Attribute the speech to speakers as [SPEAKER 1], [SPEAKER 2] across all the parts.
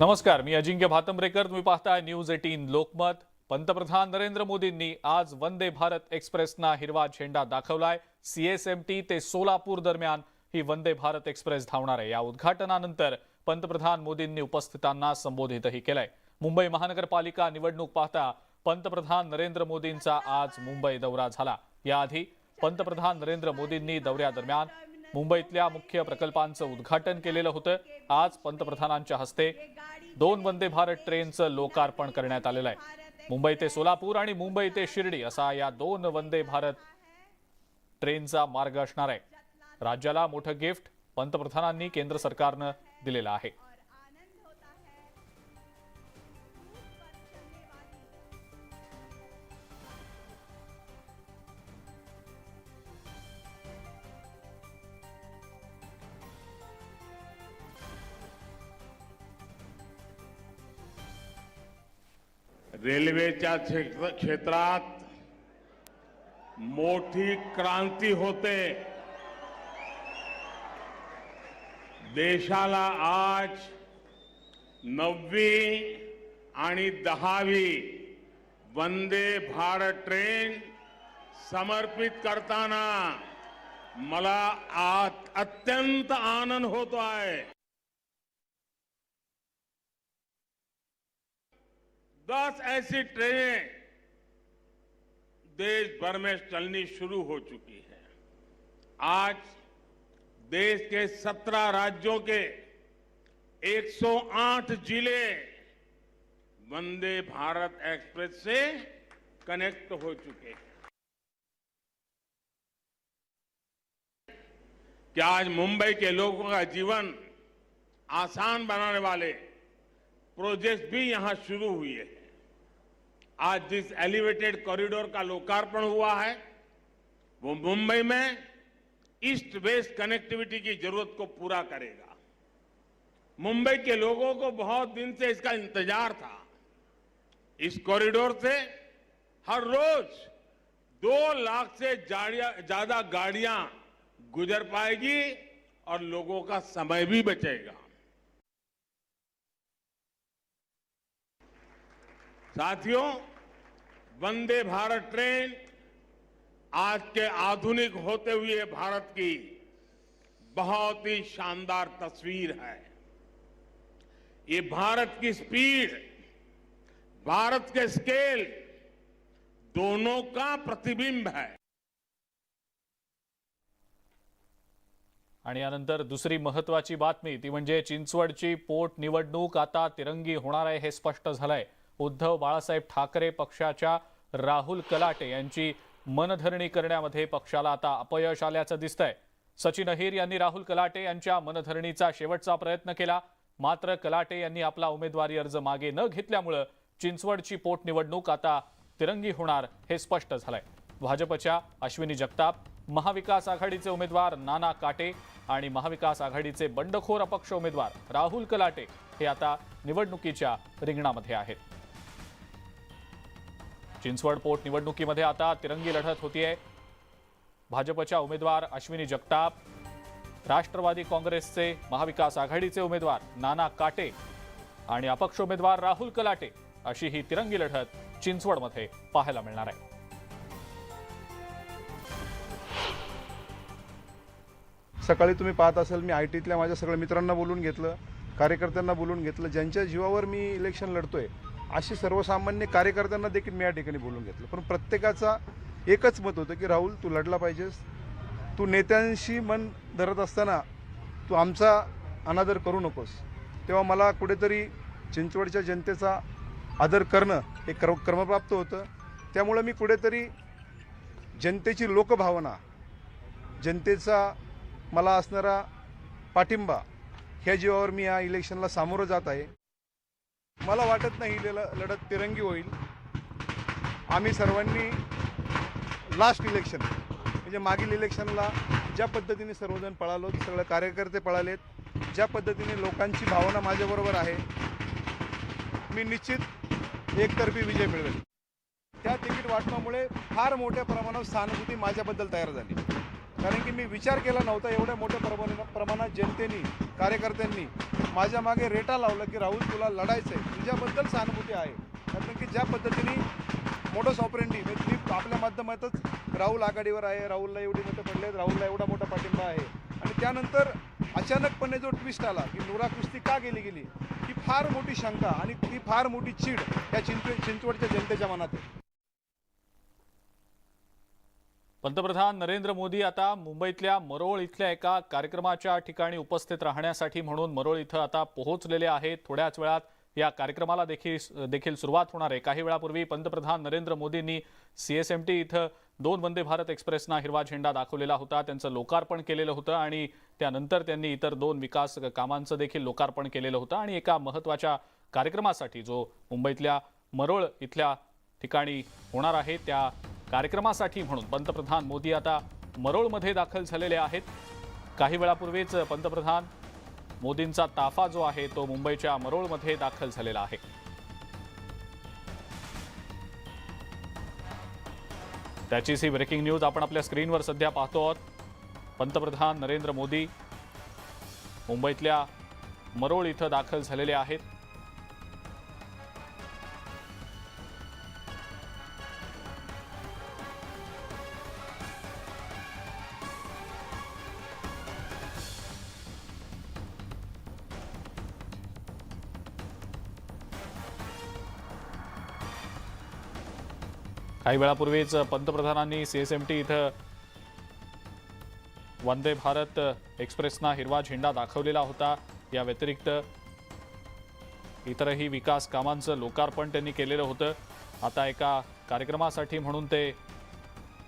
[SPEAKER 1] नमस्कार, मी अजिंक्य भातंब्रेकर. तुम्ही पाहताय न्यूज 18 लोकमत. पंतप्रधान नरेंद्र मोदींनी आज वंदे भारत एक्सप्रेसना हिरवा झेंडा दाखवलाय. सीएसएमटी ते सोलापूर दरम्यान ही वंदे भारत एक्सप्रेस धावणार आहे. या उद्घाटनानंतर पंतप्रधान मोदींनी उपस्थितांना संबोधितही केलंय. मुंबई महानगरपालिका निवडणूक पाहता पंतप्रधान नरेंद्र मोदींचा आज मुंबई दौरा झाला. याआधी पंतप्रधान नरेंद्र मोदींनी दौऱ्यादरम्यान मुंबईतल्या मुख्य प्रकल्पांचं उद्घाटन केलेलं होतं. आज पंतप्रधानांच्या हस्ते 2 वंदे भारत ट्रेनचं लोकार्पण करण्यात आलेलं आहे. मुंबई ते सोलापूर आणि मुंबई ते शिर्डी असा या 2 वंदे भारत ट्रेनचा मार्ग असणार आहे. राज्याला मोठं गिफ्ट पंतप्रधानांनी केंद्र सरकारनं दिलेलं आहे.
[SPEAKER 2] रेल्वेच्या क्षेत्रात मोठी क्रांती होते. देशाला आज 9वी आणि 10वी वंदे भारत ट्रेन समर्पित करताना मला आज अत्यंत आनंद होतो आहे. 10 ऐसी ट्रेनें देश भर में चलनी शुरू हो चुकी है. आज देश के 17 राज्यों के 108 जिले वंदे भारत एक्सप्रेस से कनेक्ट हो चुके हैं. क्या आज मुंबई के लोगों का जीवन आसान बनाने वाले प्रोजेक्ट भी यहां शुरू हुए हैं. आज जिस एलिवेटेड कॉरिडोर का लोकार्पण हुआ है वो मुंबई में ईस्ट वेस्ट कनेक्टिविटी की जरूरत को पूरा करेगा. मुंबई के लोगों को बहुत दिन से इसका इंतजार था. इस कॉरिडोर से हर रोज 2 लाख से ज्यादा गाड़ियां गुजर पाएगी और लोगों का समय भी बचेगा. साथियों, वंदे भारत ट्रेन आज के आधुनिक होते हुए भारत की बहुत ही शानदार तस्वीर है. ये भारत की स्पीड, भारत के स्केल दोनों का प्रतिबिंब है.
[SPEAKER 1] आणि यानंतर दुसरी महत्त्वाची बातमी ती म्हणजे चिंचवडची पोटनिवडणूक आता तिरंगी होणार आहे हे स्पष्ट झालंय. उद्धव बाळासाहेब ठाकरे पक्षाच्या राहुल कलाटे यांची मनधरणी करण्यामध्ये पक्षाला आता अपयश आल्याचं दिसतंय. सचिन अहिर यांनी राहुल कलाटे यांच्या मनधरणीचा शेवटचा प्रयत्न केला. मात्र कलाटे यांनी आपला उमेदवारी अर्ज मागे न घेतल्यामुळे चिंचवडची पोटनिवडणूक आता तिरंगी होणार हे स्पष्ट झालंय. भाजपच्या अश्विनी जगताप, महाविकास आघाडीचे उमेदवार नाना काटे आणि महाविकास आघाडीचे बंडखोर अपक्ष उमेदवार राहुल कलाटे हे आता निवडणुकीच्या रिंगणामध्ये आहेत. चिंचवड पोटनिवडणुकीमध्ये आता तिरंगी लढत होतीये. भाजपच्या उमेदवार अश्विनी जगताप, राष्ट्रवादी काँग्रेसचे महाविकास आघाडीचे उमेदवार नाना काटे आणि अपक्ष उमेदवार राहुल कलाटे अशी ही तिरंगी लढत चिंचवडमध्ये पाहायला मिळणार आहे.
[SPEAKER 3] सकाळी तुम्ही पाहत असाल मी आयटीतल्या माझ्या सगळ्या मित्रांना बोलून घेतलं, कार्यकर्त्यांना बोलून घेतलं. ज्यांच्या जीवावर मी इलेक्शन लढतोय अशी सर्वसामान्य कार्यकर्त्यांना देखील मी या ठिकाणी बोलून घेतलं. पण प्रत्येकाचा एकच मत होतं की राहुल तू लढला पाहिजेस. तू नेत्यांशी मन धरत असताना तू आमचा अनादर करू नकोस. तेव्हा मला कुठेतरी चिंचवडच्या जनतेचा आदर करणं हे क्रमप्राप्त होतं. त्यामुळे मी कुठेतरी जनतेची लोकभावना, जनतेचा मला असणारा पाठिंबा ह्या जीवावर मी या इलेक्शनला सामोरं जात आहे. मला वाटत नाही लढत तिरंगी होईल. आम्ही सर्वांनी लास्ट इलेक्शन म्हणजे मागील इलेक्शनला ज्या पद्धतीने सर्वजण पळालो, सगळे कार्यकर्ते पळालेत, ज्या पद्धतीने लोकांची भावना माझ्याबरोबर आहे, मी निश्चित एकतर्फी विजय मिळवेल. त्या तिकीट वाटपामुळे फार मोठ्या प्रमाणावर सहानुभूती माझ्याबद्दल तयार झाली. कारण की मी विचार केला नव्हता एवढ्या मोठ्या प्रमाणात जनतेने, कार्यकर्त्यांनी माझ्या मागे रेटा लावला की राहुल तुला लढायचं आहे, तुझ्याबद्दल सहानुभूती आहे. कारण की ज्या पद्धतीने मोडस ऑपरेंडी म्हणजे आपल्या माध्यमातच राहुल आघाडीवर आहे, राहुलला एवढी मतं पडलेत, राहुलला एवढा मोठा पाठिंबा आहे, आणि त्यानंतर अचानकपणे जो ट्विस्ट आला की नुरा कुस्ती का गेली ही फार मोठी शंका आणि ती फार मोठी चीड या चिंचवडच्या जनतेच्या मनात आहे.
[SPEAKER 1] पंतप्रधान नरेंद्र मोदी आता मुंबईतल्या मरोळ इथल्या एका कार्यक्रमाच्या ठिकाणी उपस्थित राहण्यासाठी म्हणून मरोळ इथं आता पोहोचलेले आहेत. थोड्याच वेळात या कार्यक्रमाला देखील सुरुवात होणार आहे. काही वेळापूर्वी पंतप्रधान नरेंद्र मोदींनी CSMT इथं 2 वंदे भारत एक्सप्रेसना हिरवा झेंडा दाखवलेला होता. त्यांचं लोकार्पण केलेलं होतं आणि त्यानंतर त्यांनी इतर 2 विकास कामांचं देखील लोकार्पण केलेलं होतं. आणि एका महत्त्वाच्या कार्यक्रमासाठी जो मुंबईतल्या मरोळ इथल्या ठिकाणी होणार आहे त्या कार्यक्रमासाठी म्हणून पंतप्रधान मोदी आता मरोळमध्ये दाखल झालेले आहेत. काही वेळापूर्वीच पंतप्रधान मोदींचा ताफा जो आहे तो मुंबईच्या मरोळमध्ये दाखल झालेला आहे. त्याचीच ही ब्रेकिंग न्यूज आपण आपल्या स्क्रीनवर सध्या पाहतो आहोत. पंतप्रधान नरेंद्र मोदी मुंबईतल्या मरोळ इथं दाखल झालेले आहेत. काही वेळापूर्वीच पंतप्रधानांनी CSMT इथं वंदे भारत एक्सप्रेसना हिरवा झेंडा दाखवलेला होता. या व्यतिरिक्त इतरही विकास कामांचं लोकार्पण त्यांनी केलेलं होतं. आता एका कार्यक्रमासाठी म्हणून ते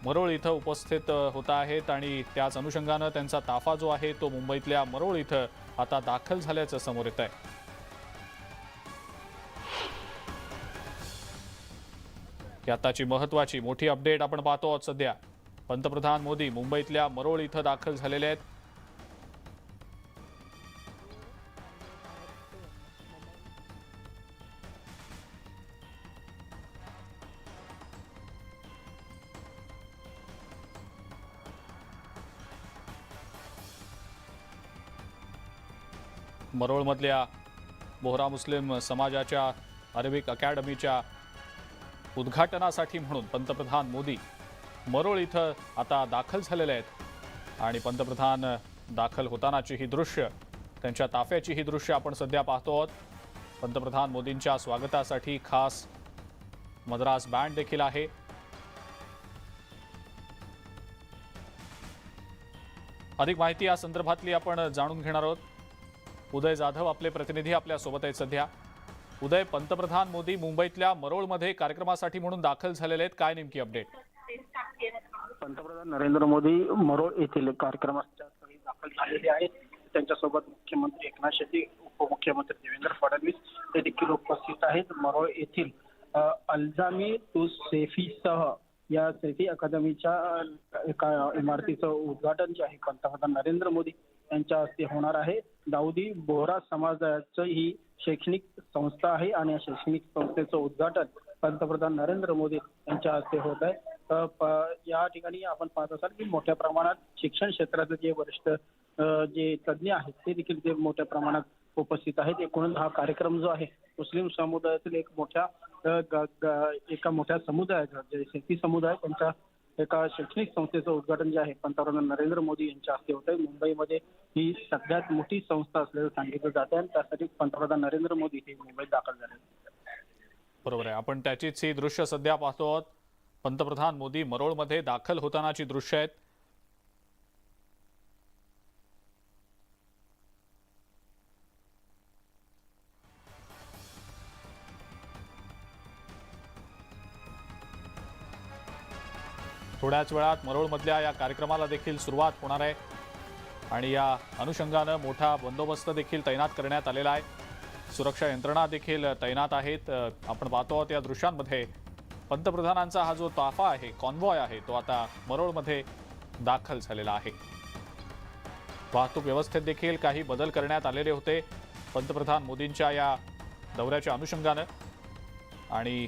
[SPEAKER 1] मरोळ इथं उपस्थित होत आहेत आणि त्याच अनुषंगानं त्यांचा ताफा जो आहे तो मुंबईतल्या मरोळ इथं आता दाखल झाल्याचं समोर येत आहे. ही आताची महत्त्वाची मोठी अपडेट आपण पाहतो आहोत. सध्या पंतप्रधान मोदी मुंबईतल्या मरोळ इथं दाखल झालेले आहेत. मरोळमधल्या बोहरा मुस्लिम समाजाच्या अरेबिक अकॅडमीच्या उद्घाटनासाठी म्हणून पंतप्रधान मोदी मरोळ इथं आता दाखल झालेले आहेत. आणि पंतप्रधान दाखल होतानाची ही दृश्य, त्यांच्या ताफ्याची ही दृश्य आपण सध्या पाहतो आहोत. पंतप्रधान मोदींच्या स्वागतासाठी खास मद्रास बँड देखील आहे. अधिक माहिती या संदर्भातली आपण जाणून घेणार आहोत. उदय जाधव आपले प्रतिनिधी आपल्या सोबत आहेत सध्या. उदय, पंतप्रधान मोदी मुंबईतल्या मरोळमध्ये कार्यक्रमासाठी म्हणून दाखल झालेले आहेत, काय नेमकी अपडेट?
[SPEAKER 4] पंतप्रधान नरेंद्र मोदी मरोळ येथील कार्यक्रमाच्या स्थळी दाखल झालेले आहेत. त्यांच्यासोबत मुख्यमंत्री एकनाथ शिंदे, उपमुख्यमंत्री देवेंद्र फडणवीस हे देखील उपस्थित आहेत. मरोळ येथील अल्जामी तु सेफीसह या सेफी अकादमीच्या एका इमारतीचं उद्घाटन जे आहे पंतप्रधान नरेंद्र मोदी यांच्या हस्ते होणार आहे. दाऊदी बोहरा समाजाची ही शैक्षणिक संस्था आहे आणि या शैक्षणिक संस्थेचं उद्घाटन पंतप्रधान नरेंद्र मोदी यांच्या हस्ते होत आहे. या ठिकाणी आपण पाहत असाल की मोठ्या प्रमाणात शिक्षण क्षेत्रातले जे वरिष्ठ जे तज्ज्ञ आहेत ते देखील ते मोठ्या प्रमाणात उपस्थित आहेत. एकूणच हा कार्यक्रम जो आहे मुस्लिम समुदायातील एका मोठ्या समुदायाचा जे शेती समुदाय त्यांच्या एका शैक्षणिक संस्थेचं उद्घाटन जे आहे पंतप्रधान नरेंद्र मोदी यांच्या हस्ते होत आहे. मुंबईमध्ये ही सगळ्यात मोठी संस्था असल्याचं सांगितलं जात आहे आणि त्यासाठी पंतप्रधान नरेंद्र मोदी हे मुंबईत दाखल झाले.
[SPEAKER 1] बरोबर आहे, आपण त्याचीच ही दृश्य सध्या पाहतो आहोत. पंतप्रधान मोदी मरोळमध्ये दाखल होतानाची दृश्य आहेत. थोड्याच वेळात मरोळमधल्या या कार्यक्रमाला देखील सुरुवात होणार आहे आणि या अनुषंगानं मोठा बंदोबस्त देखील तैनात करण्यात आलेला आहे. सुरक्षा यंत्रणा देखील तैनात आहेत. आपण पाहतो आहोत या दृश्यांमध्ये पंतप्रधानांचा हा जो ताफा आहे, कॉन्वॉय आहे, तो आता मरोळमध्ये दाखल झालेला आहे. वाहतूक व्यवस्थेत देखील काही बदल करण्यात आलेले होते पंतप्रधान मोदींच्या या दौऱ्याच्या अनुषंगानं आणि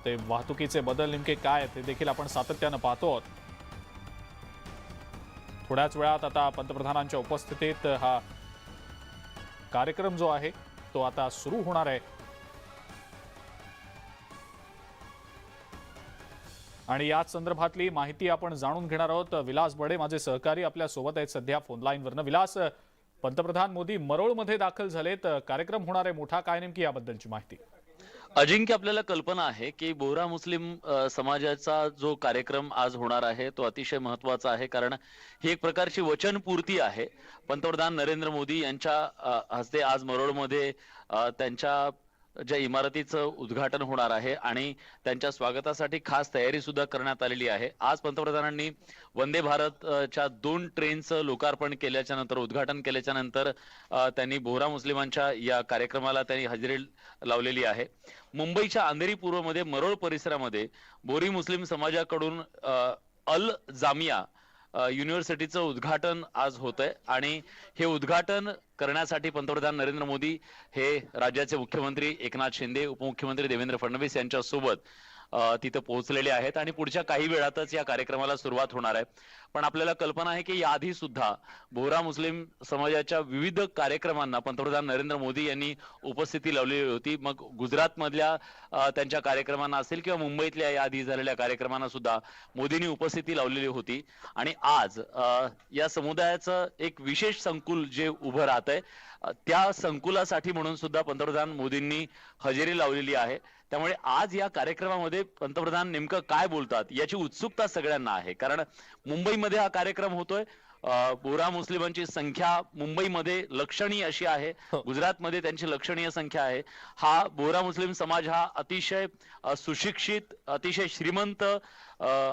[SPEAKER 1] ते वाहतुकीचे बदल नेमके काय ते देखील आपण सातत्यानं पाहतो आहोत. थोड्याच वेळात आता पंतप्रधानांच्या उपस्थितीत हा कार्यक्रम जो आहे तो आता सुरू होणार आहे आणि याच संदर्भातली माहिती आपण जाणून घेणार आहोत. विलास बडे माझे सहकारी आपल्या सोबत आहेत सध्या फोन लाईनवरनं. विलास, पंतप्रधान मोदी मरोळमध्ये दाखल झालेत, कार्यक्रम होणार आहे मोठा, काय नेमकी याबद्दलची माहिती?
[SPEAKER 5] अजिंक्य, आपल्याला कल्पना आहे की बोहरा मुस्लिम समाजाचा जो कार्यक्रम आज होणार आहे तो अतिशय महत्वाचा आहे, कारण ही एक प्रकारची वचनपूर्ती आहे. पंतप्रधान नरेंद्र मोदी यांच्या हस्ते आज मरोळमध्ये त्यांच्या ज्या इमारतीचं उद्घाटन होणार आहे आणि त्यांच्या स्वागतासाठी खास तयारी सुद्धा करण्यात आलेली आहे. आज पंतप्रधानांनी वंदे भारतच्या 2 ट्रेनचं लोकार्पण केल्याच्या नंतर, उद्घाटन केल्याच्या नंतर त्यांनी बोहरा मुस्लिमांच्या या कार्यक्रमाला त्यांनी हजेरी लावलेली आहे. मुंबईच्या अंधेरी पूर्वमध्ये मरोळ परिसरामध्ये बोरी मुस्लिम समाजाकडून अल जामिया युनिव्हर्सिटीचं उद्घाटन आज होत आहे आणि हे उद्घाटन करण्यासाठी पंतप्रधान नरेंद्र मोदी हे राज्याचे मुख्यमंत्री एकनाथ शिंदे, उपमुख्यमंत्री देवेंद्र फडणवीस यांच्या सोबत तिथे पोहोचलेले आहेत आणि पुढच्या काही वेळातच या कार्यक्रमाला सुरुवात होणार आहे. पण आपल्याला कल्पना आहे की याआधी सुद्धा बोहरा मुस्लिम समाजाच्या विविध कार्यक्रमांना पंतप्रधान नरेंद्र मोदी यांनी उपस्थिती लावलेली होती. मग गुजरातमधल्या त्यांच्या कार्यक्रमांना असेल किंवा मुंबईतल्या याआधी झालेल्या कार्यक्रमांना सुद्धा मोदींनी उपस्थिती लावलेली होती आणि आज या समुदायाचं एक विशेष संकुल जे उभं राहत आहे त्या संकुलासाठी म्हणून सुद्धा पंतप्रधान मोदींनी हजेरी लावलेली आहे. त्यामुळे आज या कार्यक्रमामध्ये पंतप्रधान नेमकं काय बोलतात याची उत्सुकता सगळ्यांना आहे, कारण मुंबईमध्ये हा कार्यक्रम होतोय. बोहरा मुस्लिमांची संख्या मुंबईमध्ये लक्षणीय अशी आहे, गुजरातमध्ये त्यांची लक्षणीय संख्या आहे. हा बोहरा मुस्लिम समाज हा अतिशय सुशिक्षित, अतिशय श्रीमंत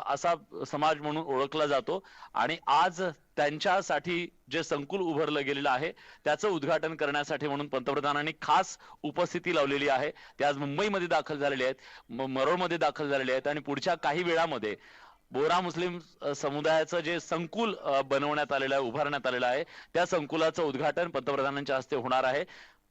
[SPEAKER 5] असा समाज म्हणून ओळखला जातो आणि आज त्यांच्यासाठी जे संकुल उभारलं गेलेलं आहे त्याचं उद्घाटन करण्यासाठी म्हणून पंतप्रधानांनी खास उपस्थिती लावलेली आहे. ते आज मुंबईमध्ये दाखल झालेले आहेत, मरोळमध्ये दाखल झालेले आहेत आणि पुढच्या काही वेळामध्ये बोहरा मुस्लिम समुदायाचं जे संकुल बनवण्यात आलेलं आहे, उभारण्यात आलेलं आहे, त्या संकुलाचं उद्घाटन पंतप्रधानांच्या हस्ते होणार आहे.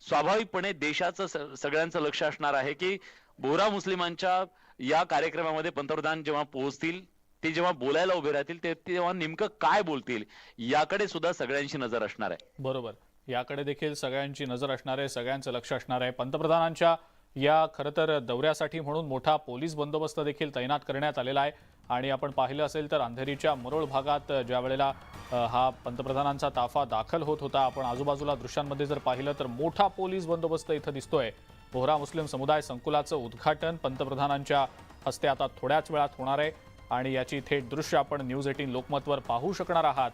[SPEAKER 5] स्वाभाविकपणे देशाचं सगळ्यांचं लक्ष असणार आहे की बोहरा मुस्लिमांच्या या कार्यक्रमामध्ये पंतप्रधान जेव्हा पोहोचतील, ते जेव्हा बोलायला उभे राहतील तेव्हा नेमकं काय बोलतील याकडे सुद्धा सगळ्यांची नजर असणार आहे.
[SPEAKER 1] बरोबर, याकडे देखील सगळ्यांची नजर असणार आहे, सगळ्यांचं लक्ष असणार आहे. पंतप्रधानांच्या या खरं तर दौऱ्यासाठी म्हणून मोठा पोलीस बंदोबस्त देखील तैनात करण्यात आलेला आहे आणि आपण पाहिलं असेल तर अंधेरीच्या मरोळ भागात ज्या वेळेला हा पंतप्रधानांचा ताफा दाखल होत होता, आपण आजूबाजूला दृश्यांमध्ये जर पाहिलं तर मोठा पोलीस बंदोबस्त इथं दिसतोय. बोहरा मुस्लिम समुदाय संकुलाचं उद्घाटन पंतप्रधानांच्या हस्ते आता थोड्याच वेळात होणार आहे आणि याची थेट दृश्य आपण न्यूज 18 लोकमतवर पाहू शकणार आहात.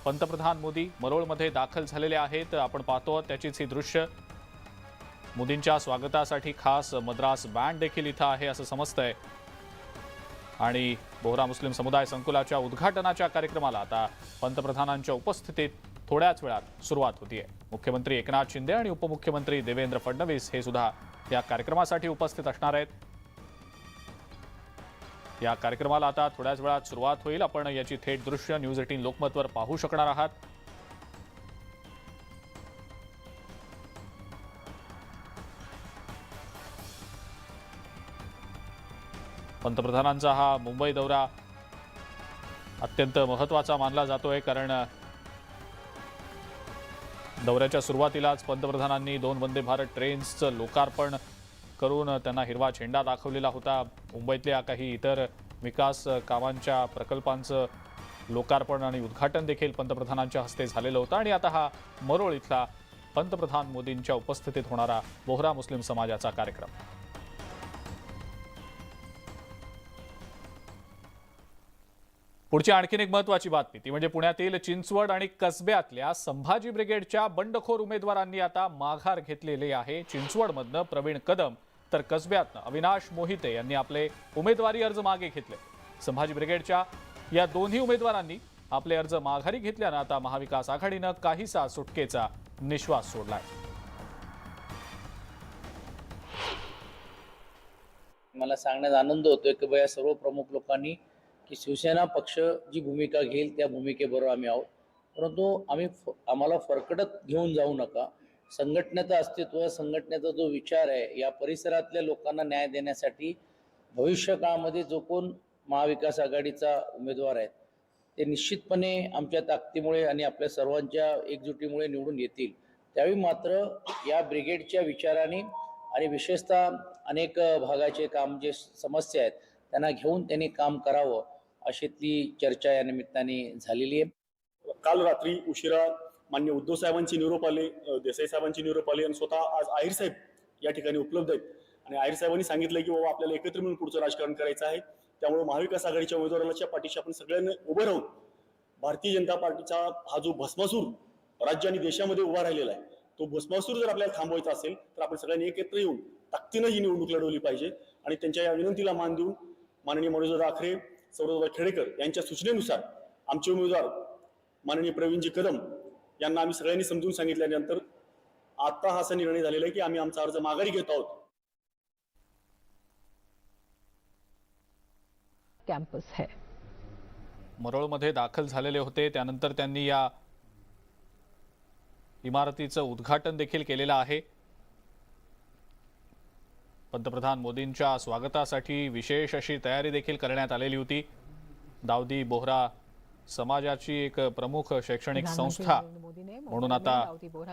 [SPEAKER 1] पंतप्रधान मोदी मरोळमध्ये दाखल झालेले आहेत, आपण पाहतो त्याचीच ही दृश्य. मोदींच्या स्वागतासाठी खास मद्रास बँड देखील इथं आहे असं समजतंय आणि बोहरा मुस्लिम समुदाय संकुलाच्या उद्घाटनाच्या कार्यक्रमाला आता पंतप्रधानांच्या उपस्थितीत थोड्याच वेळात सुरुवात होतीये. मुख्यमंत्री एकनाथ शिंदे आणि उपमुख्यमंत्री देवेंद्र फडणवीस हे सुद्धा या कार्यक्रमासाठी उपस्थित असणार आहेत. या कार्यक्रमाला आता थोड्याच वेळात सुरुवात होईल. आपण याची थेट दृश्य न्यूज 18 लोकमतवर पाहू शकणार आहात. पंतप्रधानांचा हा मुंबई दौरा अत्यंत महत्त्वाचा मानला जातोय, कारण दौऱ्याच्या सुरुवातीलाच पंतप्रधानांनी 2 वंदे भारत ट्रेन्सचं लोकार्पण करून त्यांना हिरवा झेंडा दाखवलेला होता. मुंबईतल्या काही इतर विकास कामांच्या प्रकल्पांचं लोकार्पण आणि उद्घाटन देखील पंतप्रधानांच्या हस्ते झालेलं होतं आणि आता हा मरोळ इथला पंतप्रधान मोदींच्या उपस्थितीत होणारा बोहरा मुस्लिम समाजाचा कार्यक्रम. पुढची आणखीन एक महत्त्वाची बातमी ती म्हणजे पुण्यातील चिंचवड आणि कसब्यातल्या संभाजी ब्रिगेडच्या बंडखोर उमेदवारांनी आता माघार घेतलेली आहे. चिंचवडमधनं प्रवीण कदम तर कसब्यातनं अविनाश मोहिते यांनी आपले उमेदवारी अर्ज मागे घेतले. संभाजी ब्रिगेडच्या या दोन्ही उमेदवारांनी आपले अर्ज माघारी घेतल्यानं आता महाविकास आघाडीनं काहीसा सुटकेचा निश्वास सोडलाय.
[SPEAKER 6] मला सांगण्यात आनंद होतोय की या सर्व प्रमुख लोकांनी की शिवसेना पक्ष जी भूमिका घेईल त्या भूमिकेबरोबर आम्ही आहोत, परंतु आम्हाला फरकटत घेऊन जाऊ नका. संघटनेचं अस्तित्व, संघटनेचा जो विचार आहे, या परिसरातल्या लोकांना न्याय देण्यासाठी भविष्य काळामध्ये जो कोण महाविकास आघाडीचा उमेदवार आहे ते निश्चितपणे आमच्या ताकदीमुळे आणि आपल्या सर्वांच्या एकजुटीमुळे निवडून येतील. त्यावेळी मात्र या ब्रिगेडच्या विचाराने आणि विशेषतः अनेक भागाचे काम जे समस्या आहेत त्यांना घेऊन त्यांनी काम करावं अशीतली चर्चा या निमित्ताने झालेली आहे.
[SPEAKER 7] काल रात्री उशिरा मान्य उद्धव साहेबांची निरोप आले, देसाई साहेबांची निरोप आले आणि स्वतः आज आहिर साहेब या ठिकाणी उपलब्ध आहेत आणि आहिर साहेबांनी सांगितलं की बाबा आपल्याला एकत्र मिळून पुढचं राजकारण करायचं आहे. त्यामुळे महाविकास आघाडीच्या उमेदवाराच्या पाठीशी आपण सगळ्यांनी उभं राहून भारतीय जनता पार्टीचा हा जो भस्मासूर राज्य आणि देशामध्ये उभा राहिलेला आहे तो भस्मासूर जर आपल्याला थांबवायचा असेल तर आपण सगळ्यांनी एकत्र येऊन ताकदीनं ही निवडणूक लढवली पाहिजे आणि त्यांच्या या विनंतीला मान देऊन माननीय मनोजदादा आखरे, सौरभदादा खेडेकर यांच्या सूचनेनुसार आमचे उमेदवार माननीय प्रवीणजी कदम यांना आम्ही सगळ्यांनी समजून सांगितल्यानंतर आता हा असा निर्णय झालेला आहे की आम्ही आमचा अर्ज माघारी घेत आहोत.
[SPEAKER 8] कॅम्पस है.
[SPEAKER 1] मरोळमध्ये दाखल झालेले होते, त्यानंतर त्यांनी या इमारतीचं उद्घाटन देखील केलेलं आहे. पंतप्रधान मोदींच्या स्वागतासाठी विशेष अशी तयारी देखील करण्यात आलेली होती. दाऊदी बोहरा समाजाची एक प्रमुख शैक्षणिक संस्था म्हणून आता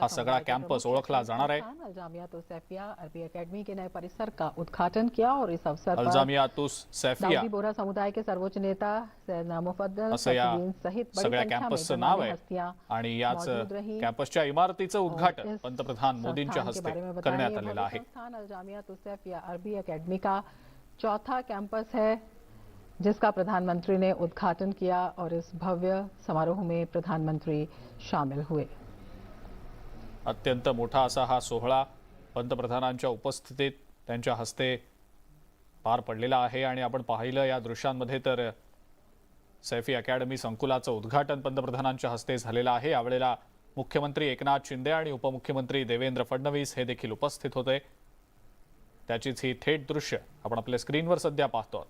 [SPEAKER 1] हा सगळा कॅम्पस ओळखला जाणार आहे.
[SPEAKER 8] अरबी अकेडमी के नए परिसर का उद्घाटन किया और इस अवसर पर
[SPEAKER 1] अल्जामियातुस सैफिया
[SPEAKER 8] दाऊदी बोहरा समुदाय के सर्वोच्च नेता सैयदना मुफद्दल
[SPEAKER 1] असं या
[SPEAKER 8] सैफुद्दीन सहित बड़ी
[SPEAKER 1] सगळ्या
[SPEAKER 8] संख्या में
[SPEAKER 1] कॅम्पसचं नाव
[SPEAKER 8] गणमान्य
[SPEAKER 1] आहे
[SPEAKER 8] हस्तियां
[SPEAKER 1] आणि याच
[SPEAKER 8] मौजूद रही.
[SPEAKER 1] कॅम्पसच्या इमारतीचं उद्घाटन
[SPEAKER 8] इस
[SPEAKER 1] पंतप्रधान मोदींच्या
[SPEAKER 8] संस्थान के
[SPEAKER 1] हस्ते
[SPEAKER 8] बारे में बताएं,
[SPEAKER 1] करण्यात
[SPEAKER 8] ये
[SPEAKER 1] आलेलं
[SPEAKER 8] भव्य
[SPEAKER 1] आहे.
[SPEAKER 8] संस्थान अल्जामियातुस सैफिया अरबी अकेडमी का चौथा कैंपस है जिसका प्रधानमंत्री ने उद्घाटन किया और इस भव्य समारोह में प्रधानमंत्री शामिल हुए.
[SPEAKER 1] अत्यंत मोठा असा हा सोहळा पंतप्रधानांच्या उपस्थितीत त्यांच्या हस्ते पार पडलेला आहे आणि आपण पाहिलं या दृश्यांमध्ये तर सैफी अकॅडमी संकुलाचं उद्घाटन पंतप्रधानांच्या हस्ते झालेलं आहे. यावेळेला मुख्यमंत्री एकनाथ शिंदे आणि उपमुख्यमंत्री देवेंद्र फडणवीस हे देखील उपस्थित होते. त्याचीच ही थेट दृश्य आपण आपल्या स्क्रीनवर सध्या पाहतो.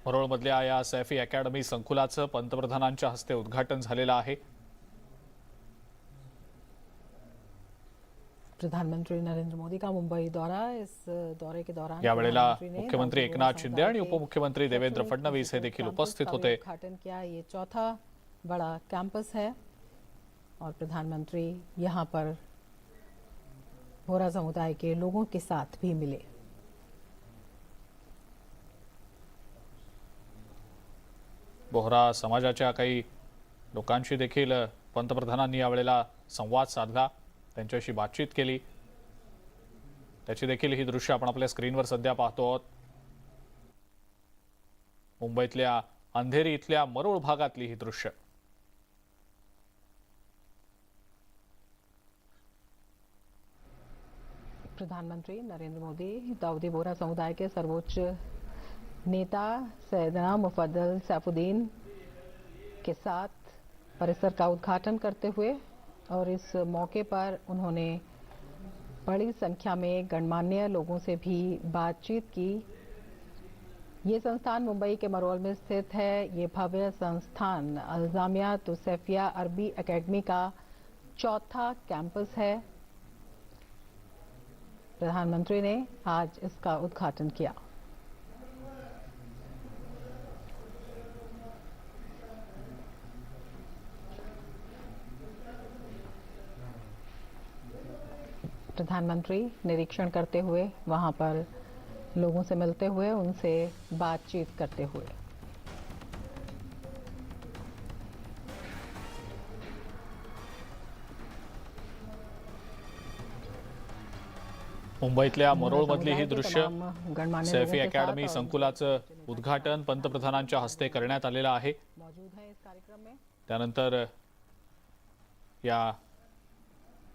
[SPEAKER 1] मरोळमधल्या या सैफी अकॅडमी संकुलाचं पंतप्रधानांच्या हस्ते उद्घाटन झालेलं आहे.
[SPEAKER 8] प्रधानमंत्री नरेंद्र मोदी का मुंबई दौरा, इस दौरे के दौरान
[SPEAKER 1] यावेळेला
[SPEAKER 8] प्रधानमंत्री ने
[SPEAKER 1] मुख्यमंत्री
[SPEAKER 8] दाऊदी
[SPEAKER 1] एकनाथ
[SPEAKER 8] बोहरा
[SPEAKER 1] शिंदे आणि
[SPEAKER 8] समुदाय के
[SPEAKER 1] उपमुख्यमंत्री देवेंद्र
[SPEAKER 8] शैक्षणिक
[SPEAKER 1] फडणवीस हे देखील
[SPEAKER 8] कैंपस
[SPEAKER 1] उपस्थित
[SPEAKER 8] का
[SPEAKER 1] होते.
[SPEAKER 8] उद्घाटन किया. ये चौथा बड़ा कैंपस है और प्रधानमंत्री यहाँ पर बोहरा समुदाय के लोगों के साथ भी मिले.
[SPEAKER 1] बोहरा समाजाच्या काही लोकांशी देखील पंतप्रधानांनी यावेळेला संवाद साधला, त्यांच्याशी बातचीत केली. त्याची देखील ही दृश्य आपण आपल्या स्क्रीनवर सध्या पाहतो आहोत. मुंबईतल्या अंधेरी इथल्या मरोळ भागातली ही दृश्य.
[SPEAKER 8] प्रधानमंत्री नरेंद्र मोदी दाऊदी बोहरा समुदाय के सर्वोच्च नेता सैयदना मुफद्दल सैफुद्दीन के साथ परिसर का उद्घाटन करते हुए और इस मौके पर उन्होंने बड़ी संख्या में गणमान्य लोगों से भी बातचीत की. ये संस्थान मुंबई के मरोल में स्थित है. ये भव्य संस्थान अल्जामियातुस सैफिया अरबी अकेडमी का चौथा कैंपस है. प्रधानमंत्री ने आज इसका उद्घाटन किया. प्रधानमंत्री निरीक्षण करते हुए, वहां पर लोगों से मिलते हुए, उनसे बातचीत करते हुए.
[SPEAKER 1] मुंबईतल्या मरोळमधली ही दृश्य
[SPEAKER 8] गणमान्य
[SPEAKER 1] सैफी
[SPEAKER 8] लोगों के साथ
[SPEAKER 1] अकॅडमी
[SPEAKER 8] और
[SPEAKER 1] संकुलाचं उद्घाटन पंतप्रधानांच्या हस्ते करण्यात आलेलं आहे.
[SPEAKER 8] मौजूद है इस कार्यक्रम में.
[SPEAKER 1] त्यानंतर या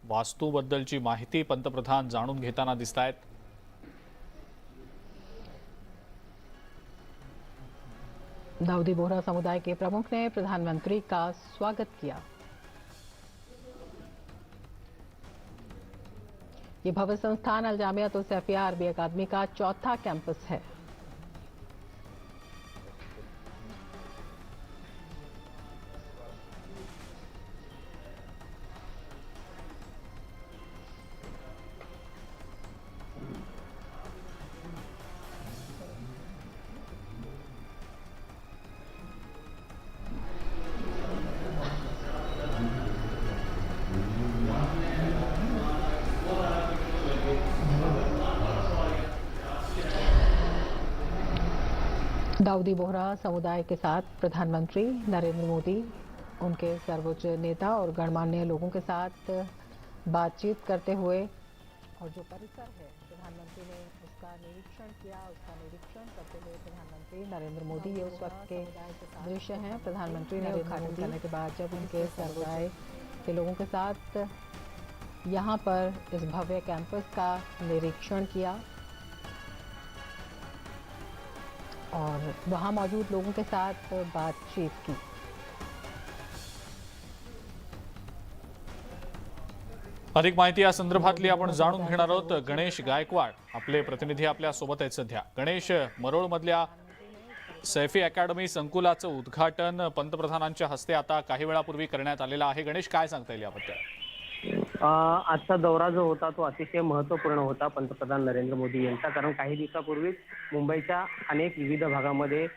[SPEAKER 1] वास्तूबद्दलची माहिती पंतप्रधान जाणून घेताना दिसतायत.
[SPEAKER 8] दाऊदी बोहरा समुदाय के प्रमुख ने प्रधानमंत्री का स्वागत किया. ये भव्य संस्थान अल जामिया तोसैफिया अरबी अकादमी का चौथा कैंपस है। दाऊदी बोहरा समुदाय के साथ प्रधानमंत्री नरेंद्र मोदी उनके सर्वोच्च नेता और गणमान्य लोगों के साथ बातचीत करते हुए और जो परिसर है प्रधानमंत्री ने उसका निरीक्षण किया। उसका निरीक्षण करते हुए प्रधानमंत्री नरेंद्र मोदी, ये उस वक्त के दृश्य हैं। प्रधानमंत्री ने उद्घाटन करने के बाद जब उनके समुदाय के लोगों के साथ यहाँ पर इस भव्य कैंपस का निरीक्षण किया और वहां मौजूद लोगों के साथ बातचीत की।
[SPEAKER 1] अधिक माहिती या संदर्भातली आपण जाणून घेणार आहोत। गणेश गायकवाड आपले प्रतिनिधी आपल्या सोबत आहेत सध्या। गणेश, मरोळ मधल्या सैफी अकॅडमी संकुलाचं उद्घाटन पंतप्रधानांच्या हस्ते आता काही वेळापूर्वी करण्यात आलेलं आहे। गणेश, काय सांगता येईल याबद्दल?
[SPEAKER 9] आजचा दौरा जो होता तो अतिशय महत्त्वपूर्ण होता पंतप्रधान नरेंद्र मोदी यांचा, कारण काही दिवसापूर्वीच मुंबईच्या अनेक विविध भागामध्ये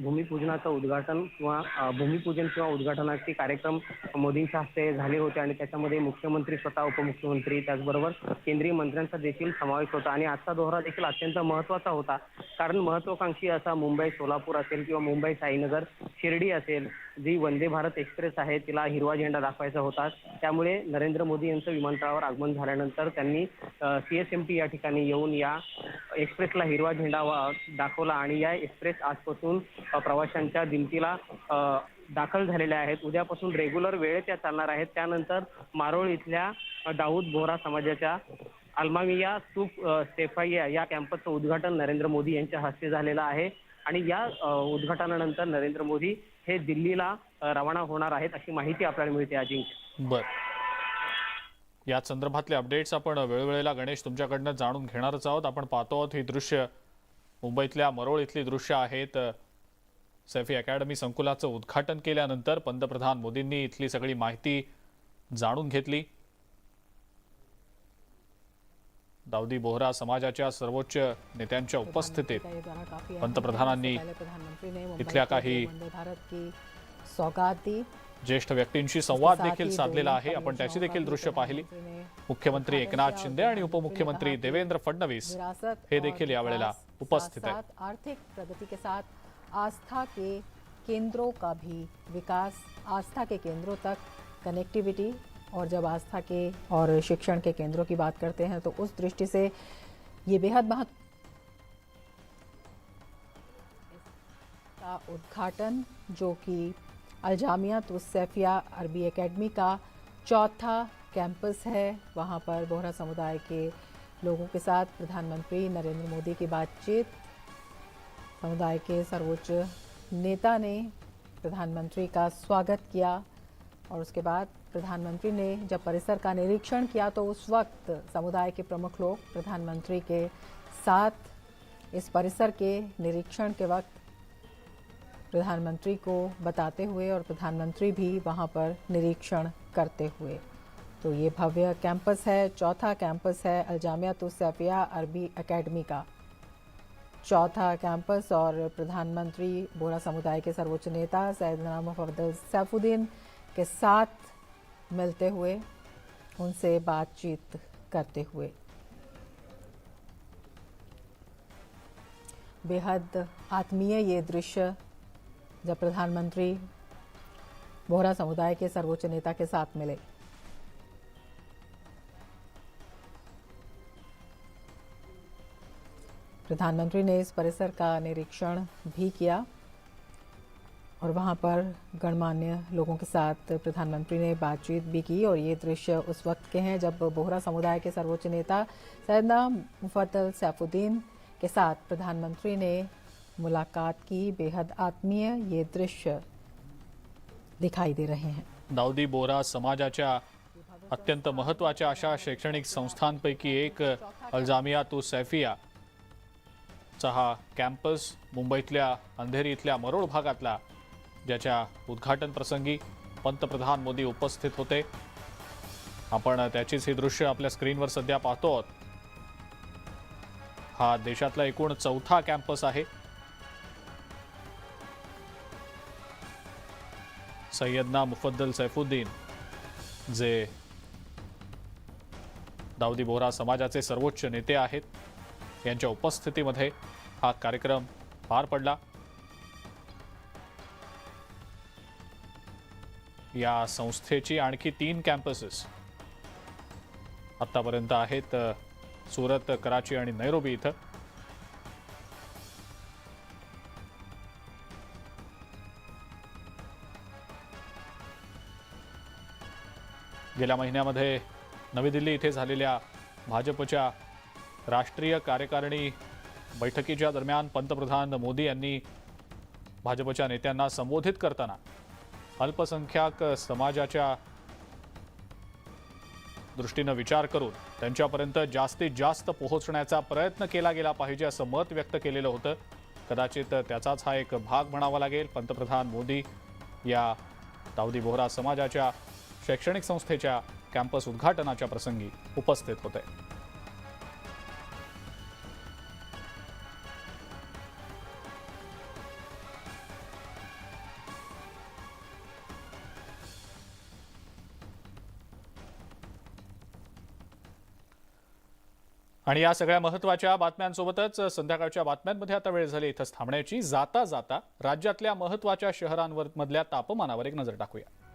[SPEAKER 9] भूमिपूजनाचं उद्घाटन किंवा भूमिपूजन किंवा उद्घाटनाचे कार्यक्रम मोदींच्या हस्ते झाले होते आणि त्याच्यामध्ये मुख्यमंत्री स्वतः, उपमुख्यमंत्री, त्याचबरोबर केंद्रीय मंत्र्यांचा देखील समावेश होता आणि आजचा दौरा देखील अत्यंत महत्त्वाचा होता, कारण महत्त्वाकांक्षी असा मुंबई सोलापूर असेल किंवा मुंबई साईनगर शिर्डी असेल, जी वंदे भारत एक्सप्रेस आहे तिला हिरवा झेंडा दाखवायचा होता। त्यामुळे नरेंद्र मोदी यांचं विमानतळावर आगमन झाल्यानंतर त्यांनी CSMT या ठिकाणी येऊन या एक्सप्रेसला हिरवा झेंडा दाखवला आणि या एक्सप्रेस आजपासून प्रवाशांच्या दिमतीला दाखल झालेल्या आहेत। उद्यापासून रेग्युलर वेळेत चालणार आहेत। त्यानंतर मारोळ इथल्या दाऊद बोहरा समाजाच्या अल्मामिया सूप सेफाइया या कॅम्पसचं उद्घाटन नरेंद्र मोदी यांच्या हस्ते झालेलं आहे आणि या उद्घाटनानंतर नरेंद्र मोदी हे दिल्लीला रवाना होणार आहेत अशी माहिती आपल्याला मिळते। अजिंक्य,
[SPEAKER 1] बर, या संदर्भातले अपडेट्स आपण वेळोवेळेला गणेश तुमच्याकडनं जाणून घेणारच आहोत। आपण पाहतो आहोत ही दृश्य मुंबईतल्या मरोळ इथली दृश्य आहेत। सैफी अकॅडमी संकुलाचं उद्घाटन केल्यानंतर पंतप्रधान मोदींनी इथली सगळी माहिती जाणून घेतली। दाऊदी बोहरा समाजाच्या सर्वोच्च नेत्यांच्या उपस्थितीत पंतप्रधानांनी इथल्या काही
[SPEAKER 8] सौगात दी,
[SPEAKER 1] ज्येष्ठ व्यक्तींशी संवाद देखील साधलेला आहे। आपण त्याची देखील दृश्य पाहिली। मुख्यमंत्री एकनाथ शिंदे आणि उपमुख्यमंत्री देवेंद्र फडणवीस हे देखील यावेळेला उपस्थित आहेत।
[SPEAKER 8] आर्थिक प्रगति के साथ आस्था के केंद्रों का भी विकास, आस्था के केंद्रों तक कनेक्टिविटी, और जब आस्था के और शिक्षण के केंद्रों की बात करते हैं तो उस दृष्टि से ये बेहद महत्व का उद्घाटन जो कि अल जामिया तोसैफिया अरबी अकेडमी का चौथा कैंपस है, वहाँ पर बोहरा समुदाय के लोगों के साथ प्रधानमंत्री नरेंद्र मोदी की बातचीत। समुदाय के सर्वोच्च नेता ने प्रधानमंत्री का स्वागत किया और उसके बाद प्रधानमंत्री ने जब परिसर का निरीक्षण किया तो उस वक्त समुदाय के प्रमुख लोग प्रधानमंत्री के साथ इस परिसर के निरीक्षण के वक्त प्रधानमंत्री को बताते हुए और प्रधानमंत्री भी वहां पर निरीक्षण करते हुए। तो ये भव्य कैंपस है, चौथा कैंपस है अल जामिया तोसैफिया अरबी अकेडमी का चौथा कैंपस, और प्रधानमंत्री बोहरा समुदाय के सर्वोच्च नेता सैयदना मुफद्दल सैफुद्दीन के साथ मिलते हुए उनसे बातचीत करते हुए। बेहद आत्मीय ये दृश्य जब प्रधानमंत्री बोहरा समुदाय के सर्वोच्च नेता के साथ मिले। प्रधानमंत्री ने इस परिसर का निरीक्षण भी किया और वहां पर गणमान्य लोगों के साथ प्रधानमंत्री ने बातचीत भी की। और ये दृश्य उस वक्त के हैं जब बोहरा समुदाय के सर्वोच्च नेता सैयदना मुफद्दल सैफुद्दीन के साथ प्रधानमंत्री ने मुलाकात की। बेहद आत्मीय ये दृश्य दिखाई दे रहे हैं।
[SPEAKER 1] दाऊदी बोहरा समाजाच्या अत्यंत महत्त्वाच्या अशा शैक्षणिक संस्थांपैकी एक अल्जामिया तु सैफिया चा हा कॅम्पस मुंबईतल्या अंधेरी इथल्या मरोळ भागातला, ज्याच्या उद्घाटन प्रसंगी पंतप्रधान मोदी उपस्थित होते। आपण त्याचीच ही दृश्य आपल्या स्क्रीनवर सध्या पाहतो आहोत। हा देशातला एकूण चौथा कॅम्पस आहे। सैयदना मुफद्दल सैफुद्दीन जे दाऊदी बोहरा समाजाचे सर्वोच्च नेते आहेत, यांच्या उपस्थितीमध्ये हा कार्यक्रम पार पडला। या संस्थेची आणखी 3 कॅम्पसेस आतापर्यंत आहेत, सुरत, कराची आणि नैरोबी इथं। गेल्या महिन्यामध्ये नवी दिल्ली इथे झालेल्या भाजपच्या राष्ट्रीय कार्यकारिणी बैठकीच्या दरम्यान पंतप्रधान मोदी यांनी भाजपच्या नेत्यांना संबोधित करताना अल्पसंख्याक समाजाच्या दृष्टीने विचार करून त्यांच्यापर्यंत जास्तीत जास्त पोहोचण्याचा प्रयत्न केला गेला पाहिजे असं मत व्यक्त केलेलं होतं। कदाचित त्याचाच हा एक भाग म्हणावा लागेल। पंतप्रधान मोदी या दाऊदी बोहरा समाजाच्या शैक्षणिक संस्थेच्या कॅम्पस उद्घाटनाच्या प्रसंगी उपस्थित होते। आणि या सगळ्या महत्त्वाच्या बातम्यांसोबतच संध्याकाळच्या बातम्यांमध्ये आता वेळ झाली इथंच थांबण्याची। जाता जाता राज्यातल्या महत्त्वाच्या शहरांवर मधल्या तापमानावर एक नजर टाकूया।